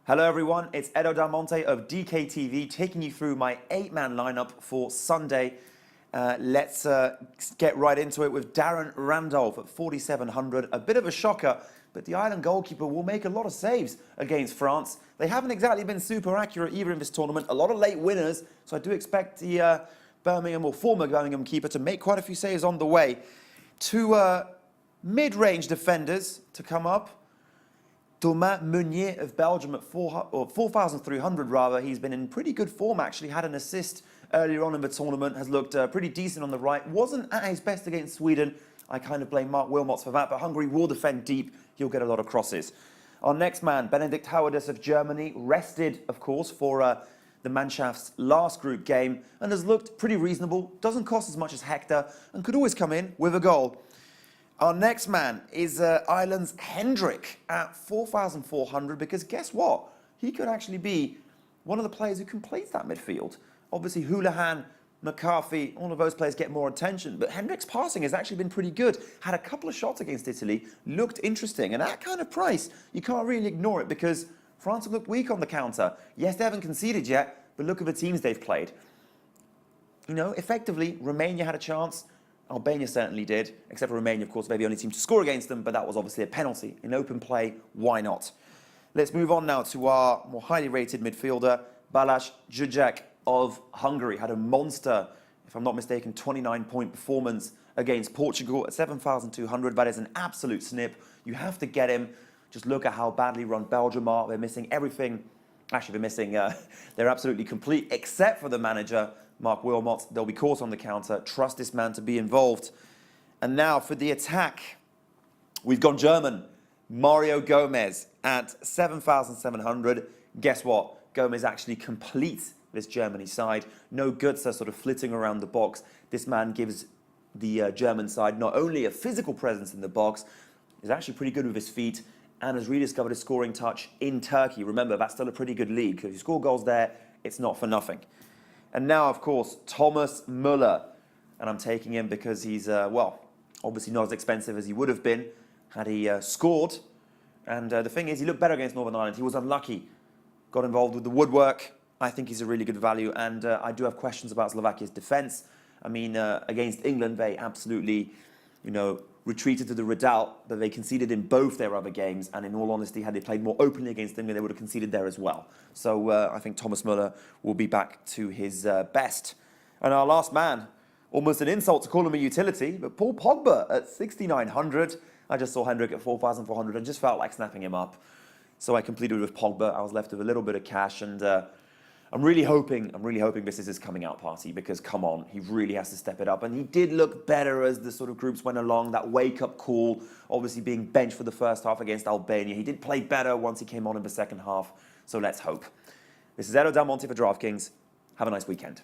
Hello everyone, it's Edo Delamonte of DKTV taking you through my 8-man lineup for Sunday. Let's get right into it with Darren Randolph at 4,700. A bit of a shocker, but the Ireland goalkeeper will make a lot of saves against France. They haven't exactly been super accurate either in this tournament. A lot of late winners, so I do expect the former Birmingham keeper to make quite a few saves on the way. Two mid-range defenders to come up. Thomas Meunier of Belgium at 4,300 rather. He's been in pretty good form actually, had an assist earlier on in the tournament, has looked pretty decent on the right. Wasn't at his best against Sweden. I kind of blame Mark Wilmots for that, but Hungary will defend deep. He'll get a lot of crosses. Our next man, Benedikt Hauerdes of Germany, rested of course for the Mannschafts' last group game and has looked pretty reasonable. Doesn't cost as much as Hector and could always come in with a goal. Our next man is Ireland's Hendrick at 4,400 because guess what? He could actually be one of the players who completes that midfield. Obviously, Houlihan, McCarthy, all of those players get more attention, but Hendrick's passing has actually been pretty good. Had a couple of shots against Italy, looked interesting, and at that kind of price, you can't really ignore it because France have looked weak on the counter. Yes, they haven't conceded yet, but look at the teams they've played. You know, effectively, Romania had a chance. Albania certainly did, except for Romania, of course, they're the only team to score against them, but that was obviously a penalty. In open play, why not? Let's move on now to our more highly rated midfielder, Balázs Zsuzsak of Hungary. Had a monster, if I'm not mistaken, 29-point performance against Portugal at 7,200. That is an absolute snip. You have to get him. Just look at how badly run Belgium are. They're missing everything. Actually, they're missing, they're absolutely complete, except for the manager, Mark Wilmots. They'll be caught on the counter. Trust this man to be involved. And now for the attack, we've gone German. Mario Gomez at 7,700. Guess what? Gomez actually completes this Germany side. No Götze sort of flitting around the box. This man gives the German side not only a physical presence in the box, is actually pretty good with his feet, and has rediscovered his scoring touch in Turkey. Remember, that's still a pretty good league. Because if you score goals there, it's not for nothing. And now, of course, Thomas Müller. And I'm taking him because he's, well, obviously not as expensive as he would have been had he scored. And the thing is, he looked better against Northern Ireland. He was unlucky. Got involved with the woodwork. I think he's a really good value. And I do have questions about Slovakia's defence. I mean, against England, they absolutely, you know, retreated to the redoubt that they conceded in both their other games. And in all honesty, had they played more openly against England, they would have conceded there as well. So I think Thomas Müller will be back to his best. And our last man, almost an insult to call him a utility, but Paul Pogba at 6,900. I just saw Hendrick at 4,400 and just felt like snapping him up. So I completed with Pogba. I was left with a little bit of cash, and I'm really hoping this is his coming out party because, come on, he really has to step it up. And he did look better as the sort of groups went along, that wake-up call, obviously being benched for the first half against Albania. He did play better once he came on in the second half, so let's hope. This is Edo Delamonte for DraftKings. Have a nice weekend.